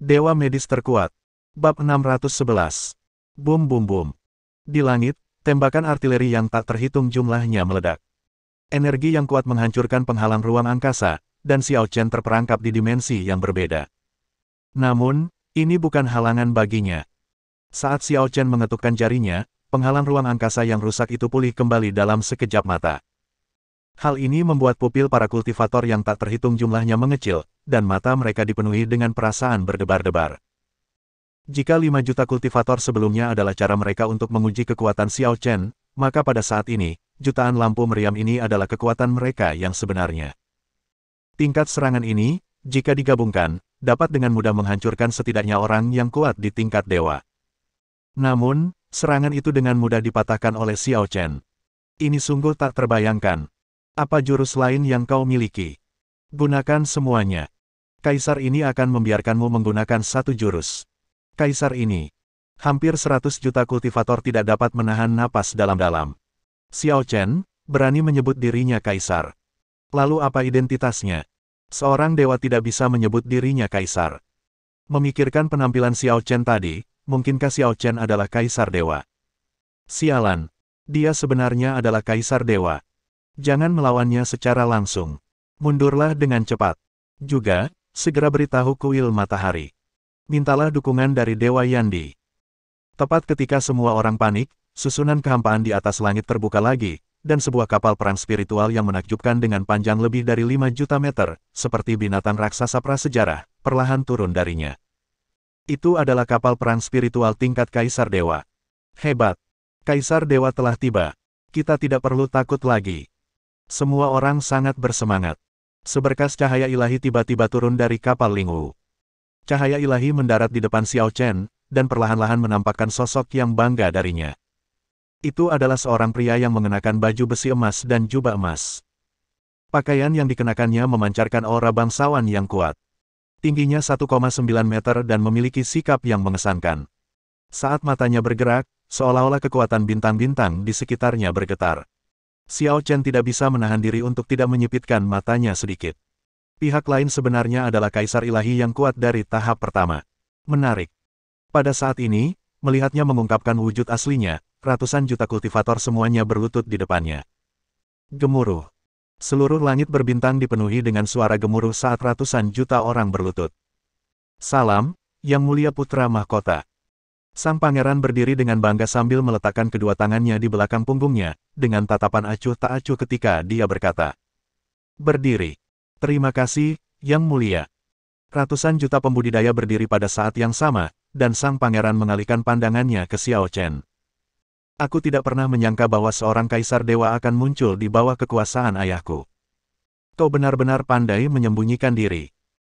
Dewa medis terkuat. Bab 611. Bum bum bum. Di langit, tembakan artileri yang tak terhitung jumlahnya meledak. Energi yang kuat menghancurkan penghalang ruang angkasa, dan Xiao Chen terperangkap di dimensi yang berbeda. Namun, ini bukan halangan baginya. Saat Xiao Chen mengetukkan jarinya, penghalang ruang angkasa yang rusak itu pulih kembali dalam sekejap mata. Hal ini membuat pupil para kultivator yang tak terhitung jumlahnya mengecil, dan mata mereka dipenuhi dengan perasaan berdebar-debar. Jika 5 juta kultivator sebelumnya adalah cara mereka untuk menguji kekuatan Xiao Chen, maka pada saat ini, jutaan lampu meriam ini adalah kekuatan mereka yang sebenarnya. Tingkat serangan ini, jika digabungkan, dapat dengan mudah menghancurkan setidaknya orang yang kuat di tingkat dewa. Namun, serangan itu dengan mudah dipatahkan oleh Xiao Chen. Ini sungguh tak terbayangkan. Apa jurus lain yang kau miliki? Gunakan semuanya. Kaisar ini akan membiarkanmu menggunakan satu jurus. Kaisar ini. Hampir 100 juta kultivator tidak dapat menahan napas dalam-dalam. Xiao Chen berani menyebut dirinya kaisar. Lalu apa identitasnya? Seorang dewa tidak bisa menyebut dirinya kaisar. Memikirkan penampilan Xiao Chen tadi, mungkinkah Xiao Chen adalah kaisar dewa? Sialan. Dia sebenarnya adalah kaisar dewa. Jangan melawannya secara langsung. Mundurlah dengan cepat. Juga, segera beritahu kuil matahari. Mintalah dukungan dari Dewa Yandi. Tepat ketika semua orang panik, susunan kehampaan di atas langit terbuka lagi, dan sebuah kapal perang spiritual yang menakjubkan dengan panjang lebih dari 5 juta meter, seperti binatang raksasa prasejarah, perlahan turun darinya. Itu adalah kapal perang spiritual tingkat Kaisar Dewa. Hebat! Kaisar Dewa telah tiba. Kita tidak perlu takut lagi. Semua orang sangat bersemangat. Seberkas cahaya ilahi tiba-tiba turun dari kapal Lingwu. Cahaya ilahi mendarat di depan Xiao Chen, dan perlahan-lahan menampakkan sosok yang bangga darinya. Itu adalah seorang pria yang mengenakan baju besi emas dan jubah emas. Pakaian yang dikenakannya memancarkan aura bangsawan yang kuat. Tingginya 1,9 meter dan memiliki sikap yang mengesankan. Saat matanya bergerak, seolah-olah kekuatan bintang-bintang di sekitarnya bergetar. Xiao Chen tidak bisa menahan diri untuk tidak menyipitkan matanya sedikit. Pihak lain sebenarnya adalah kaisar ilahi yang kuat dari tahap pertama. Menarik. Pada saat ini, melihatnya mengungkapkan wujud aslinya, ratusan juta kultivator semuanya berlutut di depannya. Gemuruh. Seluruh langit berbintang dipenuhi dengan suara gemuruh saat ratusan juta orang berlutut. Salam, Yang Mulia Putra Mahkota. Sang pangeran berdiri dengan bangga sambil meletakkan kedua tangannya di belakang punggungnya, dengan tatapan acuh tak acuh ketika dia berkata. Berdiri. Terima kasih, Yang Mulia. Ratusan juta pembudidaya berdiri pada saat yang sama, dan sang pangeran mengalihkan pandangannya ke Xiao Chen. Aku tidak pernah menyangka bahwa seorang kaisar dewa akan muncul di bawah kekuasaan ayahku. Kau benar-benar pandai menyembunyikan diri.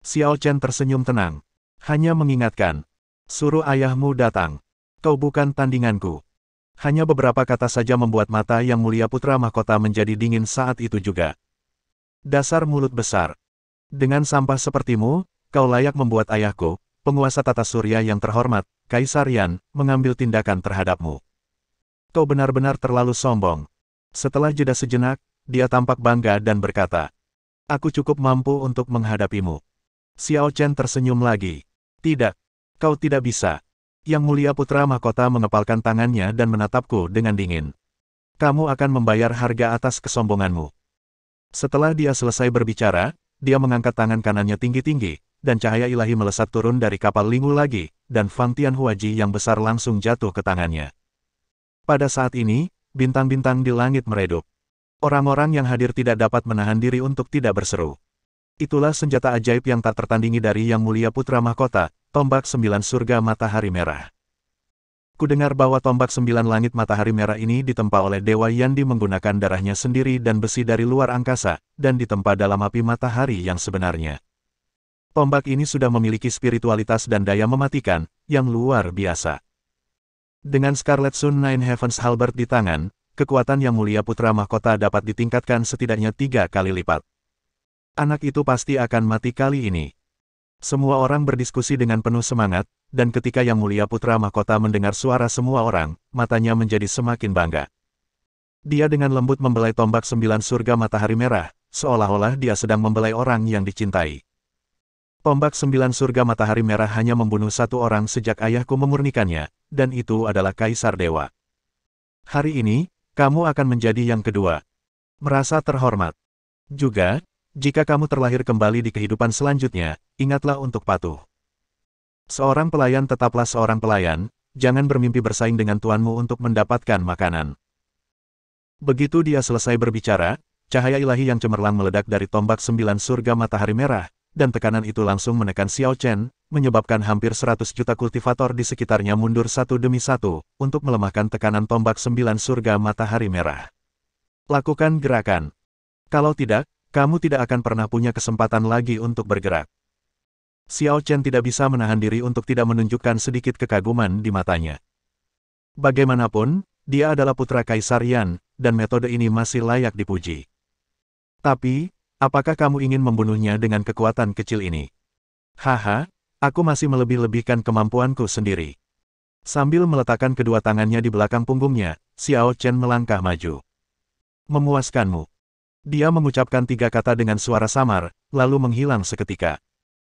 Xiao Chen tersenyum tenang. Hanya mengingatkan. Suruh ayahmu datang. Kau bukan tandinganku. Hanya beberapa kata saja membuat mata Yang Mulia Putra Mahkota menjadi dingin saat itu juga. Dasar mulut besar. Dengan sampah sepertimu, kau layak membuat ayahku, penguasa tata surya yang terhormat, Kaisar Yan, mengambil tindakan terhadapmu. Kau benar-benar terlalu sombong. Setelah jeda sejenak, dia tampak bangga dan berkata, aku cukup mampu untuk menghadapimu. Xiao Chen tersenyum lagi. Tidak. Kau tidak bisa. Yang Mulia Putra Mahkota mengepalkan tangannya dan menatapku dengan dingin. Kamu akan membayar harga atas kesombonganmu. Setelah dia selesai berbicara, dia mengangkat tangan kanannya tinggi-tinggi, dan cahaya ilahi melesat turun dari kapal Lingwu lagi, dan Fang Tianhuaji yang besar langsung jatuh ke tangannya. Pada saat ini, bintang-bintang di langit meredup. Orang-orang yang hadir tidak dapat menahan diri untuk tidak berseru. Itulah senjata ajaib yang tak tertandingi dari Yang Mulia Putra Mahkota, tombak 9 surga matahari merah. Kudengar bahwa tombak 9 langit matahari merah ini ditempa oleh Dewa Yandi menggunakan darahnya sendiri dan besi dari luar angkasa, dan ditempa dalam api matahari yang sebenarnya. Tombak ini sudah memiliki spiritualitas dan daya mematikan, yang luar biasa. Dengan Scarlet Sun Nine Heavens Halberd di tangan, kekuatan Yang Mulia Putra Mahkota dapat ditingkatkan setidaknya 3 kali lipat. Anak itu pasti akan mati kali ini. Semua orang berdiskusi dengan penuh semangat, dan ketika Yang Mulia Putra Mahkota mendengar suara semua orang, matanya menjadi semakin bangga. Dia dengan lembut membelai tombak 9 surga matahari merah, seolah-olah dia sedang membelai orang yang dicintai. Tombak 9 surga matahari merah hanya membunuh satu orang sejak ayahku memurnikannya, dan itu adalah Kaisar Dewa. Hari ini, kamu akan menjadi yang kedua. Merasa terhormat. Juga, jika kamu terlahir kembali di kehidupan selanjutnya, ingatlah untuk patuh. Seorang pelayan tetaplah seorang pelayan, jangan bermimpi bersaing dengan tuanmu untuk mendapatkan makanan. Begitu dia selesai berbicara, cahaya ilahi yang cemerlang meledak dari tombak 9 surga matahari merah, dan tekanan itu langsung menekan Xiao Chen, menyebabkan hampir 100 juta kultivator di sekitarnya mundur satu demi satu, untuk melemahkan tekanan tombak 9 surga matahari merah. Lakukan gerakan. Kalau tidak, kamu tidak akan pernah punya kesempatan lagi untuk bergerak. Xiao Chen tidak bisa menahan diri untuk tidak menunjukkan sedikit kekaguman di matanya. Bagaimanapun, dia adalah putra Kaisar Yan, dan metode ini masih layak dipuji. Tapi, apakah kamu ingin membunuhnya dengan kekuatan kecil ini? Haha, aku masih melebih-lebihkan kemampuanku sendiri. Sambil meletakkan kedua tangannya di belakang punggungnya, Xiao Chen melangkah maju. Memuaskanmu. Dia mengucapkan 3 kata dengan suara samar, lalu menghilang seketika.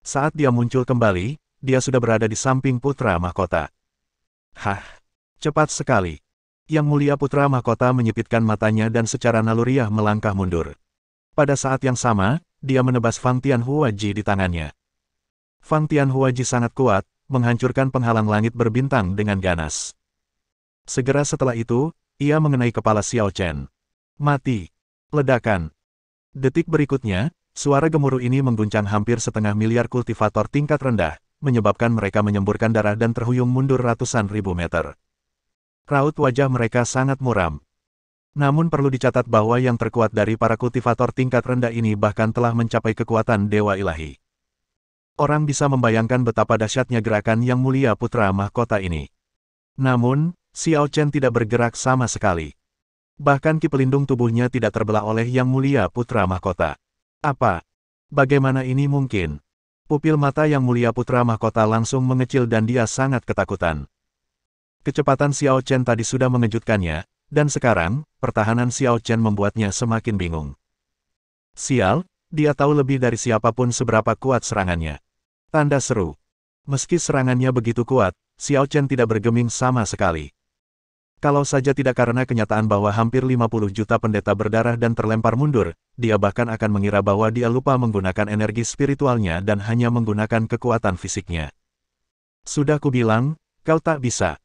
Saat dia muncul kembali, dia sudah berada di samping putra mahkota. Hah, cepat sekali. Yang mulia putra mahkota menyipitkan matanya dan secara naluriah melangkah mundur. Pada saat yang sama, dia menebas Fang Tianhuaji di tangannya. Fang Tianhuaji sangat kuat, menghancurkan penghalang langit berbintang dengan ganas. Segera setelah itu, ia mengenai kepala Xiao Chen. Mati. Ledakan. Detik berikutnya, suara gemuruh ini mengguncang hampir 1,5 miliar kultivator tingkat rendah, menyebabkan mereka menyemburkan darah dan terhuyung mundur ratusan ribu meter. Raut wajah mereka sangat muram. Namun perlu dicatat bahwa yang terkuat dari para kultivator tingkat rendah ini bahkan telah mencapai kekuatan Dewa Ilahi. Orang bisa membayangkan betapa dahsyatnya gerakan yang mulia putra mahkota ini. Namun, Xiao Chen tidak bergerak sama sekali. Bahkan ki pelindung tubuhnya tidak terbelah oleh yang mulia putra mahkota. Apa? Bagaimana ini mungkin? Pupil mata yang mulia putra mahkota langsung mengecil dan dia sangat ketakutan. Kecepatan Xiao Chen tadi sudah mengejutkannya, dan sekarang, pertahanan Xiao Chen membuatnya semakin bingung. Sial, dia tahu lebih dari siapapun seberapa kuat serangannya. Tanda seru. Meski serangannya begitu kuat, Xiao Chen tidak bergeming sama sekali. Kalau saja tidak karena kenyataan bahwa hampir 50 juta pendeta berdarah dan terlempar mundur, dia bahkan akan mengira bahwa dia lupa menggunakan energi spiritualnya dan hanya menggunakan kekuatan fisiknya. Sudah kubilang, kau tak bisa.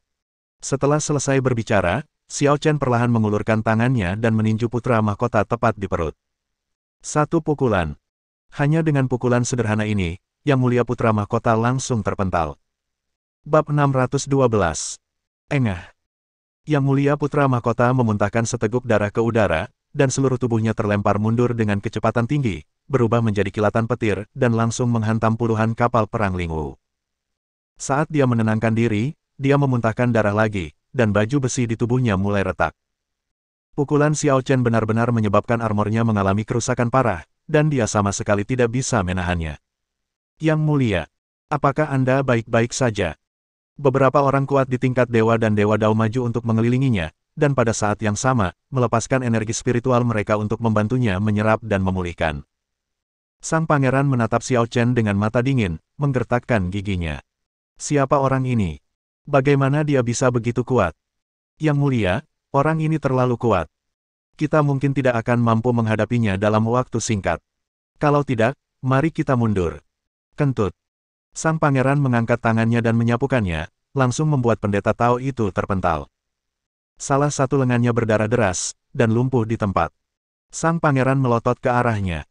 Setelah selesai berbicara, Xiao Chen perlahan mengulurkan tangannya dan meninju putra mahkota tepat di perut. Satu pukulan. Hanya dengan pukulan sederhana ini, yang mulia putra mahkota langsung terpental. Bab 612. Engah. Yang mulia putra mahkota memuntahkan seteguk darah ke udara, dan seluruh tubuhnya terlempar mundur dengan kecepatan tinggi, berubah menjadi kilatan petir, dan langsung menghantam puluhan kapal perang Lingwu. Saat dia menenangkan diri, dia memuntahkan darah lagi, dan baju besi di tubuhnya mulai retak. Pukulan Xiao Chen benar-benar menyebabkan armornya mengalami kerusakan parah, dan dia sama sekali tidak bisa menahannya. Yang mulia, apakah Anda baik-baik saja? Beberapa orang kuat di tingkat dewa dan dewa Dao maju untuk mengelilinginya, dan pada saat yang sama, melepaskan energi spiritual mereka untuk membantunya menyerap dan memulihkan. Sang pangeran menatap Xiao Chen dengan mata dingin, menggertakkan giginya. Siapa orang ini? Bagaimana dia bisa begitu kuat? Yang mulia, orang ini terlalu kuat. Kita mungkin tidak akan mampu menghadapinya dalam waktu singkat. Kalau tidak, mari kita mundur. Kentut. Sang pangeran mengangkat tangannya dan menyapukannya, langsung membuat pendeta Tao itu terpental. Salah satu lengannya berdarah deras, dan lumpuh di tempat. Sang pangeran melotot ke arahnya.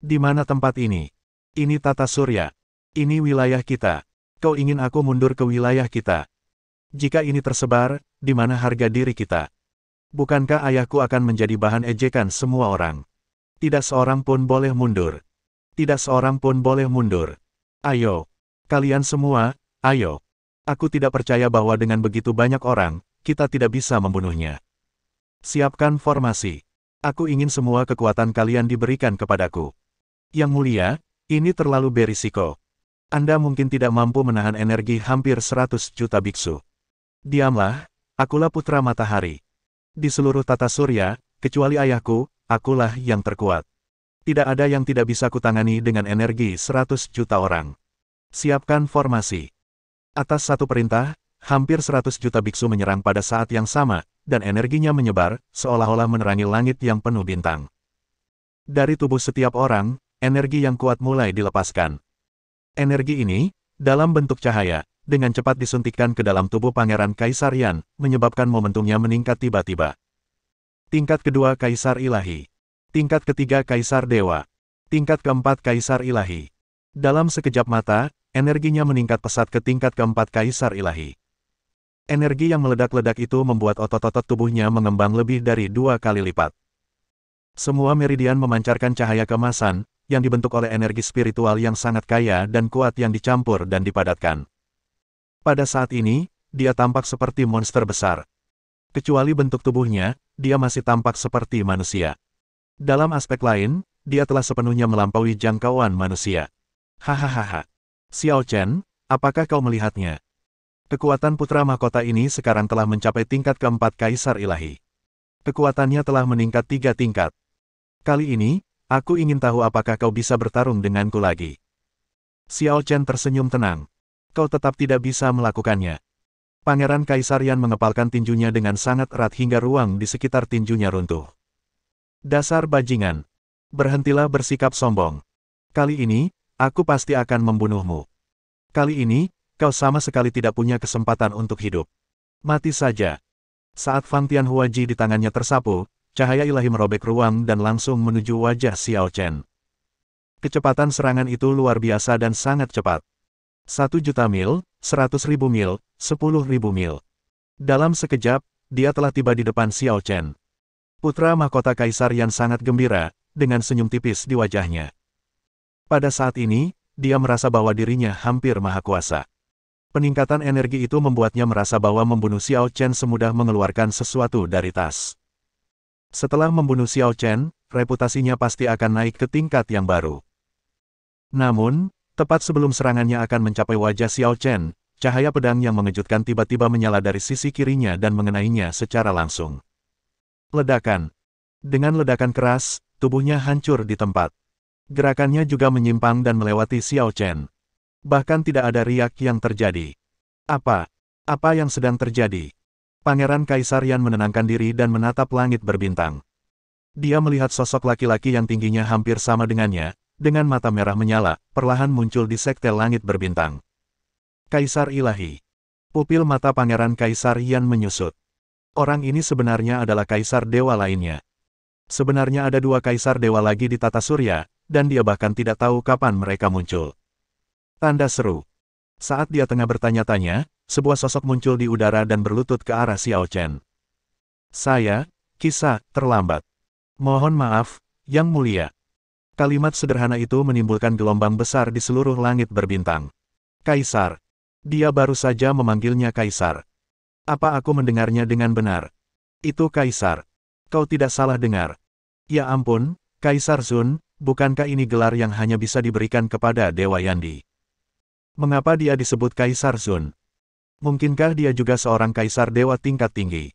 Di mana tempat ini? Ini tata surya. Ini wilayah kita. Kau ingin aku mundur ke wilayah kita? Jika ini tersebar, di mana harga diri kita? Bukankah ayahku akan menjadi bahan ejekan semua orang? Tidak seorang pun boleh mundur. Tidak seorang pun boleh mundur. Ayo. Kalian semua, ayo. Aku tidak percaya bahwa dengan begitu banyak orang, kita tidak bisa membunuhnya. Siapkan formasi. Aku ingin semua kekuatan kalian diberikan kepadaku. Yang mulia, ini terlalu berisiko. Anda mungkin tidak mampu menahan energi hampir 100 juta biksu. Diamlah, akulah putra matahari. Di seluruh tata surya, kecuali ayahku, akulah yang terkuat. Tidak ada yang tidak bisa kutangani dengan energi 100 juta orang. Siapkan formasi. Atas satu perintah, hampir 100 juta biksu menyerang pada saat yang sama, dan energinya menyebar, seolah-olah menerangi langit yang penuh bintang. Dari tubuh setiap orang, energi yang kuat mulai dilepaskan. Energi ini, dalam bentuk cahaya, dengan cepat disuntikkan ke dalam tubuh Pangeran Kaisar Yan, menyebabkan momentumnya meningkat tiba-tiba. Tingkat kedua Kaisar Ilahi. Tingkat ketiga Kaisar Dewa. Tingkat keempat Kaisar Ilahi. Dalam sekejap mata, energinya meningkat pesat ke tingkat keempat Kaisar Ilahi. Energi yang meledak-ledak itu membuat otot-otot tubuhnya mengembang lebih dari 2 kali lipat. Semua meridian memancarkan cahaya keemasan, yang dibentuk oleh energi spiritual yang sangat kaya dan kuat yang dicampur dan dipadatkan. Pada saat ini, dia tampak seperti monster besar. Kecuali bentuk tubuhnya, dia masih tampak seperti manusia. Dalam aspek lain, dia telah sepenuhnya melampaui jangkauan manusia. Hahaha. Xiao Chen, apakah kau melihatnya? Kekuatan putra mahkota ini sekarang telah mencapai tingkat keempat Kaisar Ilahi. Kekuatannya telah meningkat 3 tingkat. Kali ini, aku ingin tahu apakah kau bisa bertarung denganku lagi. Xiao Chen tersenyum tenang. Kau tetap tidak bisa melakukannya. Pangeran Kaisar Yan mengepalkan tinjunya dengan sangat erat hingga ruang di sekitar tinjunya runtuh. Dasar bajingan. Berhentilah bersikap sombong. Kali ini, aku pasti akan membunuhmu. Kali ini, kau sama sekali tidak punya kesempatan untuk hidup. Mati saja. Saat Fang Tianhuaji di tangannya tersapu, cahaya ilahi merobek ruang dan langsung menuju wajah Xiao Chen. Kecepatan serangan itu luar biasa dan sangat cepat. 1 juta mil, 100.000 mil, 10.000 mil. Dalam sekejap, dia telah tiba di depan Xiao Chen. Putra mahkota Kaisar Yan sangat gembira, dengan senyum tipis di wajahnya. Pada saat ini, dia merasa bahwa dirinya hampir maha kuasa. Peningkatan energi itu membuatnya merasa bahwa membunuh Xiao Chen semudah mengeluarkan sesuatu dari tas. Setelah membunuh Xiao Chen, reputasinya pasti akan naik ke tingkat yang baru. Namun, tepat sebelum serangannya akan mencapai wajah Xiao Chen, cahaya pedang yang mengejutkan tiba-tiba menyala dari sisi kirinya dan mengenainya secara langsung. Ledakan. Dengan ledakan keras, tubuhnya hancur di tempat. Gerakannya juga menyimpang dan melewati Xiao Chen. Bahkan tidak ada riak yang terjadi. Apa yang sedang terjadi? Pangeran Kaisar Yan menenangkan diri dan menatap langit berbintang. Dia melihat sosok laki-laki yang tingginya hampir sama dengannya, dengan mata merah menyala, perlahan muncul di sekte langit berbintang. Kaisar Ilahi. Pupil mata Pangeran Kaisar Yan menyusut. Orang ini sebenarnya adalah Kaisar Dewa lainnya. Sebenarnya ada 2 Kaisar Dewa lagi di tata surya, dan dia bahkan tidak tahu kapan mereka muncul. Tanda seru. Saat dia tengah bertanya-tanya, sebuah sosok muncul di udara dan berlutut ke arah Xiao Chen. Kisah, terlambat. Mohon maaf, Yang Mulia. Kalimat sederhana itu menimbulkan gelombang besar di seluruh langit berbintang. Kaisar. Dia baru saja memanggilnya Kaisar. Apa aku mendengarnya dengan benar? Itu Kaisar. Kau tidak salah dengar. Ya ampun, Kaisar Zun, bukankah ini gelar yang hanya bisa diberikan kepada Dewa Yandi? Mengapa dia disebut Kaisar Zun? Mungkinkah dia juga seorang Kaisar Dewa tingkat tinggi?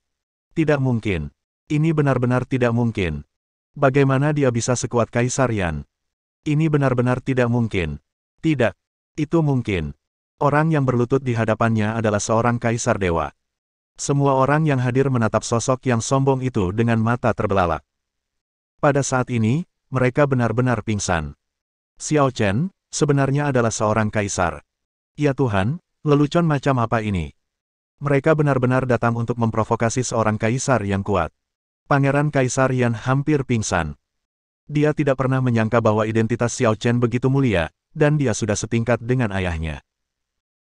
Tidak mungkin. Ini benar-benar tidak mungkin. Bagaimana dia bisa sekuat Kaisar Yan? Ini benar-benar tidak mungkin. Tidak. Itu mungkin. Orang yang berlutut di hadapannya adalah seorang Kaisar Dewa. Semua orang yang hadir menatap sosok yang sombong itu dengan mata terbelalak. Pada saat ini, mereka benar-benar pingsan. Xiao Chen, sebenarnya adalah seorang Kaisar. Ya Tuhan, lelucon macam apa ini? Mereka benar-benar datang untuk memprovokasi seorang Kaisar yang kuat. Pangeran Kaisar Yan hampir pingsan. Dia tidak pernah menyangka bahwa identitas Xiao Chen begitu mulia, dan dia sudah setingkat dengan ayahnya.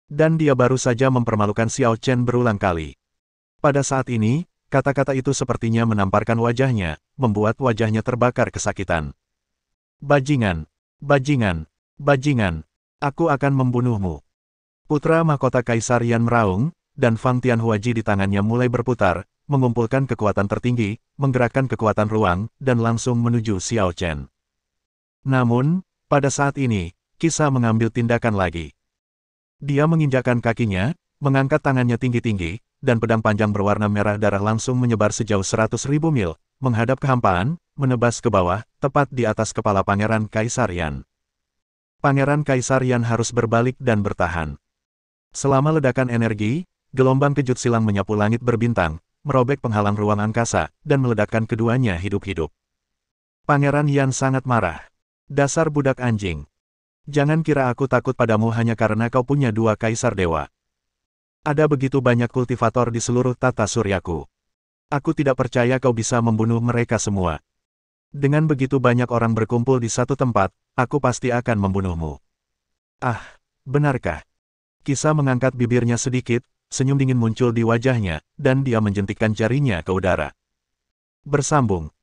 Dan dia baru saja mempermalukan Xiao Chen berulang kali. Pada saat ini, kata-kata itu sepertinya menamparkan wajahnya, membuat wajahnya terbakar kesakitan. Bajingan, bajingan, bajingan, aku akan membunuhmu. Putra mahkota Kaisar Yan meraung, dan Fang Tianhuaji di tangannya mulai berputar, mengumpulkan kekuatan tertinggi, menggerakkan kekuatan ruang, dan langsung menuju Xiao Chen. Namun, pada saat ini, Kisah mengambil tindakan lagi. Dia menginjakkan kakinya, mengangkat tangannya tinggi-tinggi, dan pedang panjang berwarna merah darah langsung menyebar sejauh 100.000 mil, menghadap kehampaan, menebas ke bawah, tepat di atas kepala Pangeran Kaisar Yan. Pangeran Kaisar Yan harus berbalik dan bertahan. Selama ledakan energi, gelombang kejut silang menyapu langit berbintang, merobek penghalang ruang angkasa, dan meledakkan keduanya hidup-hidup. Pangeran Yan sangat marah. Dasar budak anjing. Jangan kira aku takut padamu hanya karena kau punya 2 kaisar dewa. Ada begitu banyak kultivator di seluruh tata suryaku. Aku tidak percaya kau bisa membunuh mereka semua. Dengan begitu banyak orang berkumpul di satu tempat, aku pasti akan membunuhmu. Ah, benarkah? Kisah mengangkat bibirnya sedikit, senyum dingin muncul di wajahnya, dan dia menjentikkan jarinya ke udara. Bersambung.